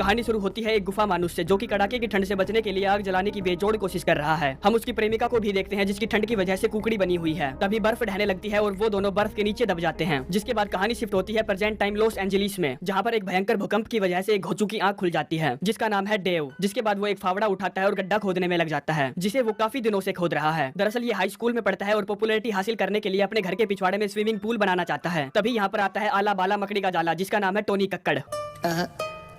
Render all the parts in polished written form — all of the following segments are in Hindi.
कहानी शुरू होती है एक गुफा मानुष से, जो कि कड़ाके की ठंड से बचने के लिए आग जलाने की बेजोड़ कोशिश कर रहा है। हम उसकी प्रेमिका को भी देखते हैं जिसकी ठंड की वजह से कुकड़ी बनी हुई है। तभी बर्फ ढहने लगती है और वो दोनों बर्फ के नीचे दब जाते हैं। जिसके बाद कहानी शिफ्ट होती है प्रेजेंट टाइम लॉस एंजलिस में, जहाँ पर एक भयंकर भूकंप की वजह से एक घोचू की आंख खुल जाती है जिसका नाम है डेव। जिसके बाद वो एक फावड़ा उठाता है और गड्ढा खोदने में लग जाता है, जिसे वो काफी दिनों से खोद रहा है। दरअसल ये हाई स्कूल में पढ़ता है और पॉपुलैरिटी हासिल करने के लिए अपने घर के पिछवाड़े में स्विमिंग पूल बनाना चाहता है। तभी यहाँ पर आता है आला बाला मकड़ी का जाला, जिसका नाम है टोनी कक्कड़,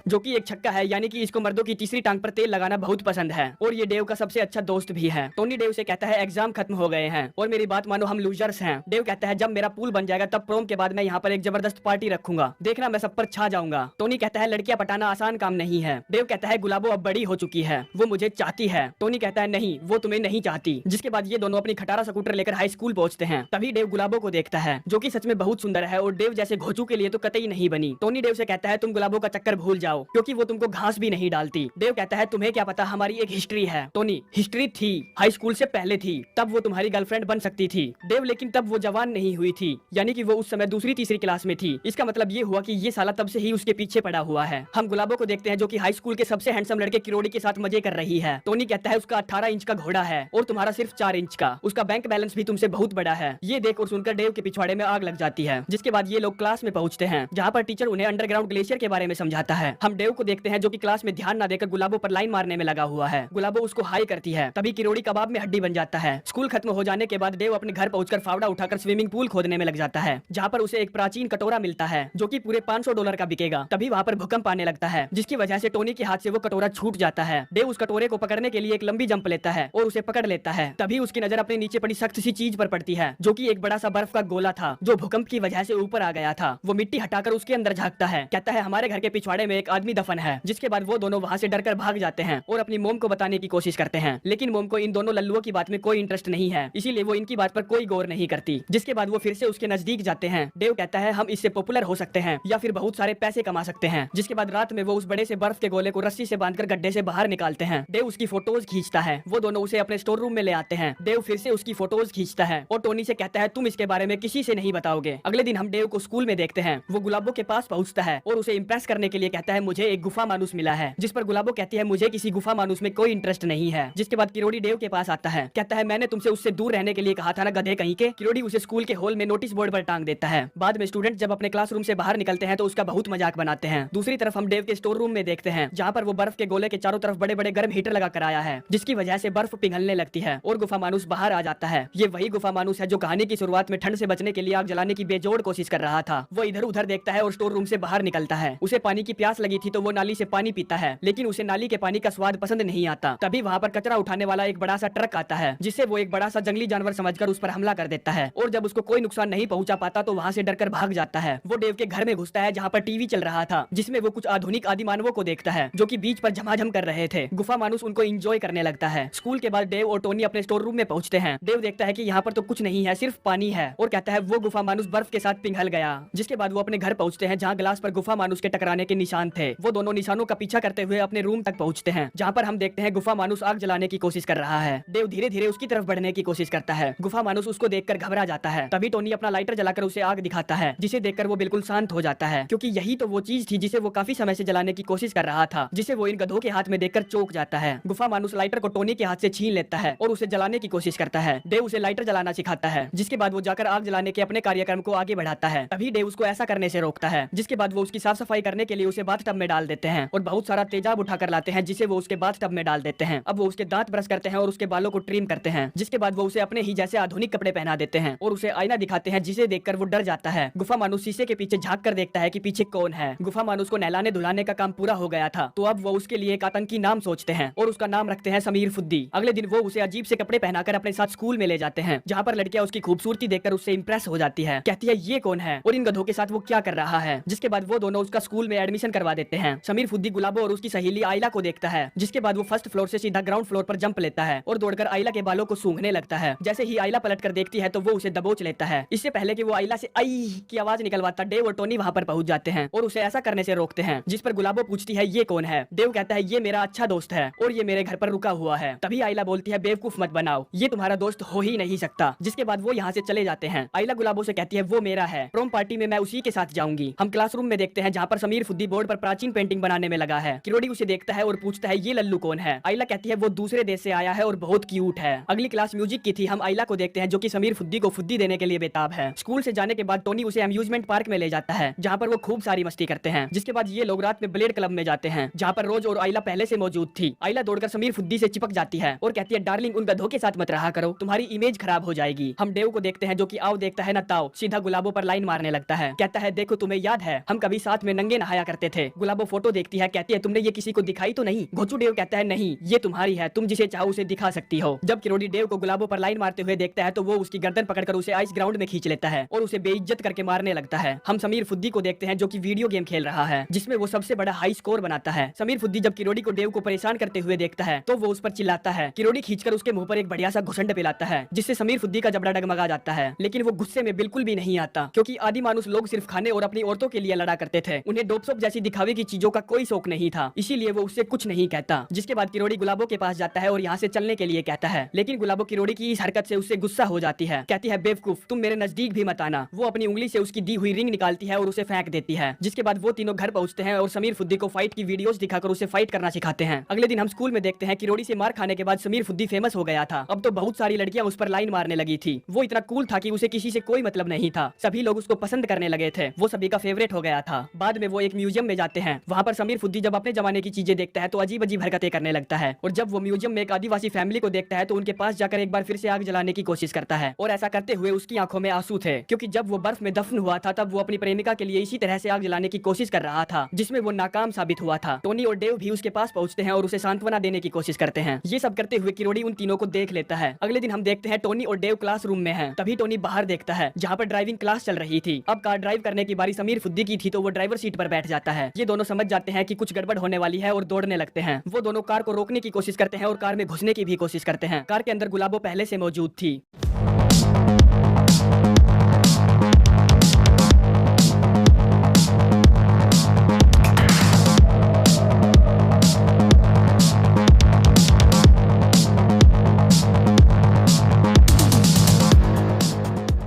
जो कि एक छक्का है, यानी कि इसको मर्दों की तीसरी टांग पर तेल लगाना बहुत पसंद है और ये डेव का सबसे अच्छा दोस्त भी है। टोनी डेव से कहता है एग्जाम खत्म हो गए हैं और मेरी बात मानो, हम लूजर्स हैं। डेव कहता है जब मेरा पूल बन जाएगा तब प्रोम के बाद मैं यहाँ पर एक जबरदस्त पार्टी रखूंगा, देखना मैं सब पर छा जाऊंगा। टोनी कहता है लड़कियां पटाना आसान काम नहीं है। डेव कहता है गुलाबो अब बड़ी हो चुकी है, वो मुझे चाहती है। टोनी कहता है नहीं, वो तुम्हें नहीं चाहती। जिसके बाद ये दोनों अपनी खटारा स्कूटर लेकर हाई स्कूल पहुंचते हैं। तभी डेव गुलाबो को देखता है, जो कि सच में बहुत सुंदर है और डेव जैसे घोचू के लिए तो कतई नहीं बनी। टोनी डेव से कहता है तुम गुलाबो का चक्कर भूल जाओ, क्योंकि वो तुमको घास भी नहीं डालती। डेव कहता है तुम्हें क्या पता, हमारी एक हिस्ट्री है। टोनी हिस्ट्री थी, हाई स्कूल से पहले थी, तब वो तुम्हारी गर्लफ्रेंड बन सकती थी। डेव लेकिन तब वो जवान नहीं हुई थी, यानी कि वो उस समय दूसरी तीसरी क्लास में थी। इसका मतलब ये हुआ कि ये साला तब से ही उसके पीछे पड़ा हुआ है। हम गुलाबो को देखते हैं जो कि हाई स्कूल के सबसे हैंडसम लड़के किरोड़ी के साथ मजे कर रही है। टोनी कहता है उसका 18 इंच का घोड़ा है और तुम्हारा सिर्फ 4 इंच का। उसका बैंक बैलेंस भी तुमसे बहुत बड़ा है। ये देख और सुनकर डेव के पिछवाड़े में आग लग जाती है। जिसके बाद ये लोग क्लास में पहुंचते हैं, जहाँ पर टीचर उन्हें अंडरग्राउंड ग्लेशियर के बारे में समझाता है। हम डेव को देखते हैं जो कि क्लास में ध्यान न देकर गुलाबो पर लाइन मारने में लगा हुआ है। गुलाबो उसको हाई करती है, तभी किरोड़ी कबाब में हड्डी बन जाता है। स्कूल खत्म हो जाने के बाद डेव अपने घर पहुंचकर फावड़ा उठाकर स्विमिंग पूल खोदने में लग जाता है, जहाँ पर उसे एक प्राचीन कटोरा मिलता है जो कि पूरे $500 का बिकेगा। तभी वहाँ पर भूकंप आने लगता है, जिसकी वजह से टोनी के हाथ से वो कटोरा छूट जाता है। डेव उस कटोरे को पकड़ने के लिए एक लंबी जंप लेता है और उसे पकड़ लेता है। तभी उसकी नजर अपने नीचे पड़ी सख्त सी चीज पर पड़ती है, जो कि एक बड़ा सा बर्फ का गोला था, जो भूकंप की वजह से ऊपर आ गया था। वो मिट्टी हटाकर उसके अंदर झांकता है, कहता है हमारे घर के पिछवाड़े में एक आदमी दफन है। जिसके बाद वो दोनों वहाँ से डरकर भाग जाते हैं और अपनी मोम को बताने की कोशिश करते हैं, लेकिन मोम को इन दोनों लल्लुओं की बात में कोई इंटरेस्ट नहीं है, इसीलिए वो इनकी बात पर कोई गौर नहीं करती। जिसके बाद वो फिर से उसके नजदीक जाते हैं। डेव कहता है हम इससे पॉपुलर हो सकते हैं या फिर बहुत सारे पैसे कमा सकते हैं। जिसके बाद रात में वो उस बड़े से बर्फ के गोले को रस्सी से बांधकर गड्ढे से बाहर निकालते हैं। डेव उसकी फोटोज खींचता है, वो दोनों उसे अपने स्टोर रूम में ले आते हैं। डेव फिर से उसकी फोटोज खींचता है और टोनी से कहता है तुम इसके बारे में किसी से नहीं बताओगे। अगले दिन हम डेव को स्कूल में देखते हैं। वो गुलाबो के पास पहुंचता है और उसे इम्प्रेस करने के लिए कहता है मुझे एक गुफा मानुस मिला है। जिस पर गुलाबो कहती है मुझे किसी गुफा मानुस में कोई इंटरेस्ट नहीं है। जिसके बाद किरोड़ी डेव के पास आता है, कहता है मैंने तुमसे उससे दूर रहने के लिए कहा था ना गधे कहीं के। किरोड़ी उसे स्कूल के हॉल में नोटिस बोर्ड पर टांग देता है। बाद में स्टूडेंट जब अपने क्लासरूम से बाहर निकलते हैं तो उसका बहुत मजाक बनाते हैं। दूसरी तरफ हम डेव के स्टोर रूम में देखते हैं, जहाँ पर वो बर्फ के गोले के चारों तरफ बड़े बड़े गर्म हीटर लगा कर आया है, जिसकी वजह से बर्फ पिघलने लगती है और गुफा मानुस बाहर आ जाता है। ये वही गुफा मानुस है जो कहानी की शुरुआत में ठंड से बचने के लिए आग जलाने की बेजोड़ कोशिश कर रहा था। वो इधर उधर देखता है और स्टोर रूम से बाहर निकलता है। उसे पानी की प्यास लगी थी तो वो नाली से पानी पीता है, लेकिन उसे नाली के पानी का स्वाद पसंद नहीं आता। तभी वहाँ पर कचरा उठाने वाला एक बड़ा सा ट्रक आता है, जिससे वो एक बड़ा सा जंगली जानवर समझकर उस पर हमला कर देता है और जब उसको कोई नुकसान नहीं पहुंचा पाता तो वहाँ से डरकर भाग जाता है। वो डेव के घर में घुसता है, जहाँ पर टीवी चल रहा था, जिसमें वो कुछ आधुनिक आदि मानवों को देखता है जो कि बीच पर झमाझम कर रहे थे। गुफा मानुस उनको एंजॉय करने लगता है। स्कूल के बाद डेव और टोनी अपने स्टोर रूम में पहुंचते हैं। डेव देखता है कि यहाँ पर तो कुछ नहीं है, सिर्फ पानी है और कहता है वो गुफा मानुस बर्फ के साथ पिघल गया। जिसके बाद वो अपने घर पहुंचते हैं, जहाँ ग्लास पर गुफा मानुस के टकराने के निशान थे। वो दोनों निशानों का पीछा करते हुए अपने रूम तक पहुंचते हैं, जहाँ पर हम देखते हैं गुफा मानुस आग जलाने की कोशिश कर रहा है। डेव धीरे धीरे उसकी तरफ बढ़ने की कोशिश करता है। गुफा मानुस उसको देखकर घबरा जाता है। तभी टोनी अपना लाइटर जलाकर उसे आग दिखाता है, जिसे देखकर वो बिल्कुल शांत हो जाता है, क्योंकि यही तो वो चीज थी जिसे वो काफी समय से जलाने की कोशिश कर रहा था, जिसे वो इन गधों के हाथ में देखकर चौंक जाता है। गुफा मानुस लाइटर को टोनी के हाथ से छीन लेता है और उसे जलाने की कोशिश करता है। डेव उसे लाइटर जलाना सिखाता है, जिसके बाद वो जाकर आग जलाने के अपने कार्यक्रम को आगे बढ़ाता है। तभी डेव उसको ऐसा करने से रोकता है। जिसके बाद वो उसकी साफ सफाई करने के लिए उसे बाथटब में डाल देते हैं और बहुत सारा तेजाब उठाकर लाते हैं, जिसे वो उसके बाथटब में डाल देते हैं। अब वो उसके दांत ब्रश करते हैं और उसके बालों को ट्रिम करते हैं। जिसके बाद वो उसे अपने ही जैसे आधुनिक कपड़े पहना देते हैं और उसे आईना दिखाते हैं, जिसे देखकर वो डर जाता है। गुफा मानुस शीशे के पीछे झांक कर देखता है कि पीछे कौन है। गुफा मानुस को नहलाने धुलाने का काम पूरा हो गया था, तो अब वो उसके लिए एक आतंकी नाम सोचते हैं और उसका नाम रखते हैं समीर फुद्दी। अगले दिन वो उसे अजीब से कपड़े पहनाकर अपने साथ स्कूल में ले जाते हैं, जहाँ पर लड़कियां उसकी खूबसूरती देखकर उससे इंप्रेस हो जाती है, कहती है ये कौन है और इन गधों के साथ वो क्या कर रहा है। जिसके बाद वो दोनों उसका स्कूल में एडमिशन करवा देते हैं। समीर फुद्दी गुलाबो और उसकी सहेली आइला को देखता है। जिसके बाद वो फर्स्ट फ्लोर से सीधा ग्राउंड फ्लोर पर जंप लेता है और दौड़कर आइला के बालों को सूंघने लगता है। जैसे ही आइला पलट कर देखती है तो वो उसे दबोच लेता है। इससे पहले कि वो आइला से आई की आवाज निकलवाता, डेव और टोनी वहाँ पर पहुंच जाते हैं और उसे ऐसा करने से रोकते हैं। जिस पर गुलाबो पूछती है ये कौन है। डेव कहता है ये मेरा अच्छा दोस्त है और ये मेरे घर पर रुका हुआ है। तभी आइला बोलती है बेवकूफ मत बनाओ, ये तुम्हारा दोस्त हो ही नहीं सकता। जिसके बाद वो यहाँ से चले जाते हैं। आइला गुलाबो से कहती है वो मेरा है, प्रोम पार्टी में मैं उसी के साथ जाऊंगी। हम क्लासरूम में देखते हैं, जहाँ पर समीर फुद्दी बोर्ड पर प्राचीन पेंटिंग बनाने में लगा है। किरोड़ी उसे देखता है और पूछता है ये लल्लू कौन है। आइला कहती है वो दूसरे देश से आया है और बहुत क्यूट है। अगली क्लास म्यूजिक की थी। हम आइला को देखते हैं जो कि समीर फुद्दी को फुद्दी देने के लिए बेताब है। स्कूल से जाने के बाद टोनी उसे अम्यूजमेंट पार्क में ले जाता है जहाँ पर वो खूब सारी मस्ती करते हैं। जिसके बाद ये लोग रात में ब्लेड क्लब में जाते हैं जहाँ पर रोज और आइला पहले से मौजूद थी। आइला दौड़कर समीर फुद्दी से चिपक जाती है और कहती है डार्लिंग उन गधों के साथ मत रहा करो, तुम्हारी इमेज खराब हो जाएगी। हम डेव को देखते हैं जो कि आओ देखता है ना ताओ सीधा गुलाबो पर लाइन मारने लगता है। कहता है देखो तुम्हें याद है हम कभी साथ में नंगे नहाया करते थे। गुलाबो फोटो देखती है, कहती है तुमने ये किसी को दिखाई तो नहीं। घोचू डेव कहता है नहीं ये तुम्हारी है, तुम जिसे चाहो उसे दिखा सकती हो। जब किरोड़ी डेव को गुलाबो पर लाइन मारते हुए देखता है तो वो उसकी गर्दन पकड़कर उसे आइस ग्राउंड में खींच लेता है और उसे बेइज्जत करके मारने लगता है। हम समीर फुद्दी को देखते हैं जो कि वीडियो गेम खेल रहा है जिसमें वो सबसे बड़ा हाई स्कोर बनाता है। समीर फुद्दी जब किरोड़ी को डेव को परेशान करते हुए देखता है तो वो उस पर चिल्लाता है। किरोड़ी खींचकर उसके मुंह पर एक बढ़िया सा घुसंड पिलाता है जिससे समीर फुद्दी का जबड़ा डगमगा जाता है। लेकिन वो गुस्से में बिल्कुल भी नहीं आता क्योंकि आदि मानुस लोग सिर्फ खाने और अपनी औरतों के लिए लड़ा करते थे। उन्हें डोप-सोप जैसी दिखावे की चीजों का कोई शौक नहीं था, इसीलिए वो उससे कुछ नहीं कहता। जिसके बाद किरोड़ी गुलाबो के पास जाता है और यहाँ से चलने के लिए कहता है। लेकिन गुलाबो किरोड़ी की इस हरकत से उससे गुस्सा हो जाती है। कहती है बेवकूफ तुम मेरे नजदीक भी मत आना। वो अपनी उंगली से उसकी दी हुई रिंग निकालती है और उसे फेंक देती है। जिसके बाद वो तीनों घर पहुंचते हैं और समीर फुद्दी को फाइट की वीडियोस दिखाकर उसे फाइट करना सिखाते हैं। अगले दिन हम स्कूल में देखते हैं किरोड़ी से मार खाने के बाद समीर फुद्दी फेमस हो गया था। अब तो बहुत सारी लड़कियां उस पर लाइन मारने लगी थी। वो इतना कूल था कि उसे किसी से कोई मतलब नहीं था, सभी लोग उसको पसंद करने लगे थे। वो सभी का फेवरेट हो गया था। बाद में वो एक म्यूजियम में जाते हैं। वहाँ पर समीर फुद्दी जब अपने जमाने की चीजें देखता है तो अजीब अजीब हरकतें करने लगता है। और जब वो म्यूजियम में एक आदिवासी फैमिली को देखता है तो उनके पास जाकर एक बार फिर से आग जलाने की कोशिश करता है। और ऐसा करते हुए उसकी आंखों में आंसू थे क्योंकि जब वो बर्फ में दफन हुआ था तब वो अपनी प्रेमिका के लिए इसी तरह से आग जलाने की कोशिश कर रहा था जिसमें वो नाकाम साबित हुआ था। टोनी और डेव भी उसके पास पहुंचते हैं और उसे सांत्वना देने की कोशिश करते हैं। ये सब करते हुए किरोड़ी उन तीनों को देख लेता है। अगले दिन हम देखते हैं टोनी और डेव क्लासरूम में हैं। तभी टोनी बाहर देखता है जहाँ पर ड्राइविंग क्लास चल रही थी। अब कार ड्राइव करने की बारी समीर फुद्दी की थी तो वो ड्राइवर सीट पर बैठ जाता है। ये दोनों समझ जाते हैं कि कुछ गड़बड़ होने वाली है और दौड़ने लगते हैं। वो दोनों कार को रोकने की कोशिश करते हैं और कार में घुसने की भी कोशिश करते हैं। कार के अंदर गुलाबो पहले से मौजूद थी।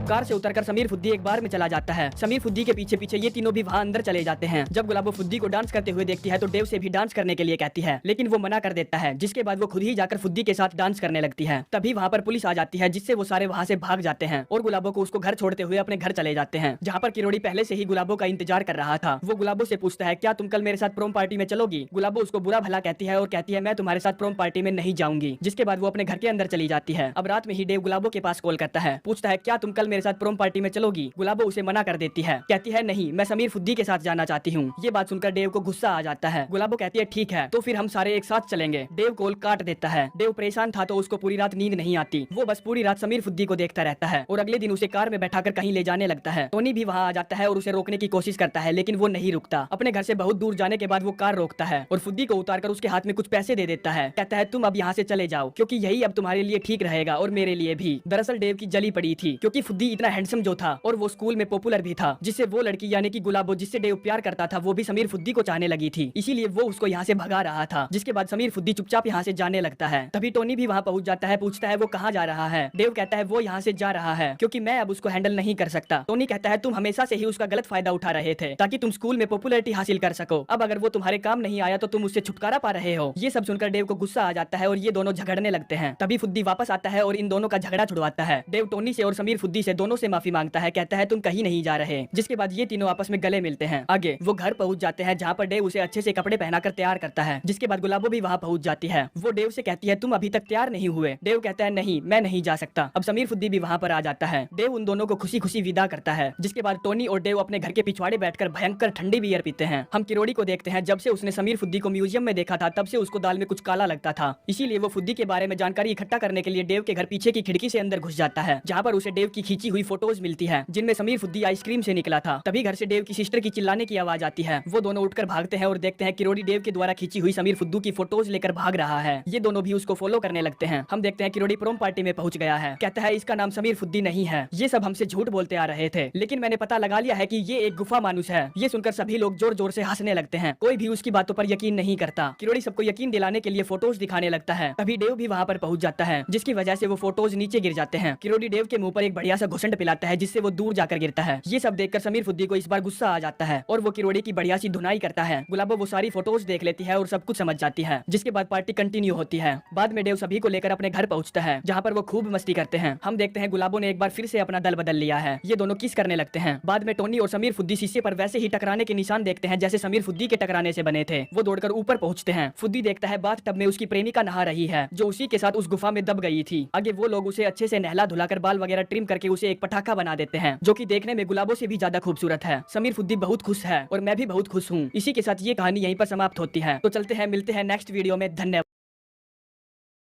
कार से उतरकर समीर फुद्दी एक बार में चला जाता है। समीर फुद्दी के पीछे पीछे ये तीनों भी वहाँ अंदर चले जाते हैं। जब गुलाबो फुद्दी को डांस करते हुए देखती है तो डेव से भी डांस करने के लिए कहती है लेकिन वो मना कर देता है। जिसके बाद वो खुद ही जाकर फुद्दी के साथ डांस करने लगती है। तभी वहाँ पर पुलिस आ जाती है जिससे वो सारे वहाँ से भाग जाते हैं और गुलाबो को उसको घर छोड़ते हुए अपने घर चले जाते हैं जहाँ पर किरोड़ी पहले से ही गुलाबो का इंतजार कर रहा था। वो गुलाबो से पूछता है क्या तुम कल मेरे साथ प्रोम पार्टी में चलोगी। गुलाबो उसको बुरा भला कहती है और कहती है मैं तुम्हारे साथ प्रोम पार्टी में नहीं जाऊंगी। जिसके बाद वो अपने घर के अंदर चली जाती है। अब रात में ही डेव गुलाबो के पास कॉल करता है, पूछता है क्या तुम कल मेरे साथ प्रोम पार्टी में चलोगी। गुलाबो उसे मना कर देती है, कहती है नहीं मैं समीर फुद्दी के साथ जाना चाहती हूँ। ये बात सुनकर डेव को गुस्सा आ जाता है। गुलाबो कहती है ठीक है तो फिर हम सारे एक साथ चलेंगे। डेव कॉल काट देता है। डेव परेशान था तो उसको पूरी रात नींद नहीं आती। वो बस पूरी रात समीर फुद्दी को देखता रहता है और अगले दिन उसे कार में बैठाकर कहीं ले जाने लगता है। टोनी भी वहाँ आ जाता है और उसे रोकने की कोशिश करता है लेकिन वो नहीं रुकता। अपने घर से बहुत दूर जाने के बाद वो कार रोकता है और फुद्दी को उतारकर उसके हाथ में कुछ पैसे दे देता है। कहता है तुम अब यहाँ से चले जाओ क्योंकि यही अब तुम्हारे लिए ठीक रहेगा और मेरे लिए भी। दरअसल डेव की जली पड़ी थी क्योंकि फुद्दी इतना हैंडसम जो था और वो स्कूल में पॉपुलर भी था, जिससे वो लड़की यानी कि गुलाबो जिससे डेव प्यार करता था वो भी समीर फुद्दी को चाहने लगी थी। इसीलिए वो उसको यहाँ से भगा रहा था। जिसके बाद समीर फुद्दी चुपचाप यहाँ से जाने लगता है। तभी टोनी भी वहाँ पहुँच जाता है, पूछता है वो कहाँ जा रहा है। डेव कहता है वो यहाँ से जा रहा है क्योंकि मैं अब उसको हैंडल नहीं कर सकता। टोनी कहता है तुम हमेशा से ही उसका गलत फायदा उठा रहे थे ताकि तुम स्कूल में पॉपुलैरिटी हासिल कर सको। अब अगर वो तुम्हारे काम नहीं आया तो तुम उससे छुटकारा पा रहे हो। ये सब सुनकर डेव को गुस्सा आ जाता है और ये दोनों झगड़ने लगते हैं। तभी फुद्दी वापस आता है और इन दोनों का झगड़ा छुड़वाता है। डेव टोनी से और समीर फुद्दी से दोनों से माफी मांगता है, कहता है तुम कहीं नहीं जा रहे। जिसके बाद ये तीनों आपस में गले मिलते हैं। आगे वो घर पहुंच जाते हैं जहाँ पर डेव उसे अच्छे से कपड़े पहनाकर तैयार करता है। जिसके बाद गुलाबो भी वहाँ पहुंच जाती है। वो डेव से कहती है तुम अभी तक तैयार नहीं हुए। डेव कहता है नहीं मैं नहीं जा सकता। अब समीर फुद्दी भी वहाँ पर आ जाता है। डेव उन दोनों को खुशी खुशी विदा करता है। जिसके बाद टोनी और डेव अपने घर के पिछवाड़े बैठकर भयंकर ठंडी बियर पीते हैं। हम किरोड़ी को देखते हैं। जब से उसने समीर फुद्दी को म्यूजियम में देखा था तब से उसको दाल में कुछ काला लगता था। इसीलिए वो फुद्दी के बारे में जानकारी इकट्ठा करने के लिए डेव के घर पीछे की खिड़की से अंदर घुस जाता है जहाँ पर उसे डेव की खींची हुई फोटोज मिलती है जिनमें समीर फुद्दी आइसक्रीम से निकला था। तभी घर से डेव की सिस्टर की चिल्लाने की आवाज आती है। वो दोनों उठकर भागते हैं और देखते हैं किरोड़ी डेव के द्वारा खींची हुई समीर फुद्दू की फोटोज लेकर भाग रहा है। ये दोनों भी उसको फॉलो करने लगते हैं। हम देखते हैं किरोड़ी प्रोम पार्टी में पहुंच गया है। कहता है इसका नाम समीर फुद्दी नहीं है। ये सब हमसे झूठ बोलते आ रहे थे लेकिन मैंने पता लगा लिया है कि ये एक गुफा मानुस है। ये सुनकर सभी लोग जोर जोर से हंसने लगते हैं। कोई भी उसकी बातों पर यकीन नहीं करता। किरोड़ी सबको यकीन दिलाने के लिए फोटोज दिखाने लगता है। तभी डेव भी वहाँ पर पहुंच जाता है जिसकी वजह से वो फोटोज नीचे गिर जाते हैं। किरोड़ी डेव के मुंह पर एक बढ़िया सा घुसंड ठंड पिलाता है जिससे वो दूर जाकर गिरता है। ये सब देखकर समीर फुद्दी को इस बार गुस्सा आ जाता है और वो किरोड़ी की बढ़िया सी धुनाई करता है। गुलाबो वो सारी फोटोज देख लेती है और सब कुछ समझ जाती है, जिसके बाद पार्टी कंटिन्यू होती है। बाद में देव सभी को लेकर अपने घर पहुंचता है जहाँ पर वो खूब मस्ती करते हैं। हम देखते हैं गुलाबो ने एक बार फिर से अपना दल बदल लिया है। ये दोनों किस करने लगते हैं। बाद में टोनी और समीर फुद्दी शीशे पर वैसे ही टकराने के निशान देखते हैं जैसे समीर फुद्दी के टकराने से बने थे। वो दौड़कर ऊपर पहुंचते हैं। फुद्दी देखता है बाथ टब में उसकी प्रेमिका नहा रही है जो उसी के साथ उस गुफा में दब गई थी। आगे वो लोग उसे अच्छे से नहला धुलाकर बाल वगैरह ट्रिम करके उसे एक पटाखा बना देते हैं जो कि देखने में गुलाबों से भी ज्यादा खूबसूरत है। समीर फुद्दी बहुत खुश है और मैं भी बहुत खुश हूँ। इसी के साथ ये कहानी यहीं पर समाप्त होती है। तो चलते हैं, मिलते हैं नेक्स्ट वीडियो में। धन्यवाद।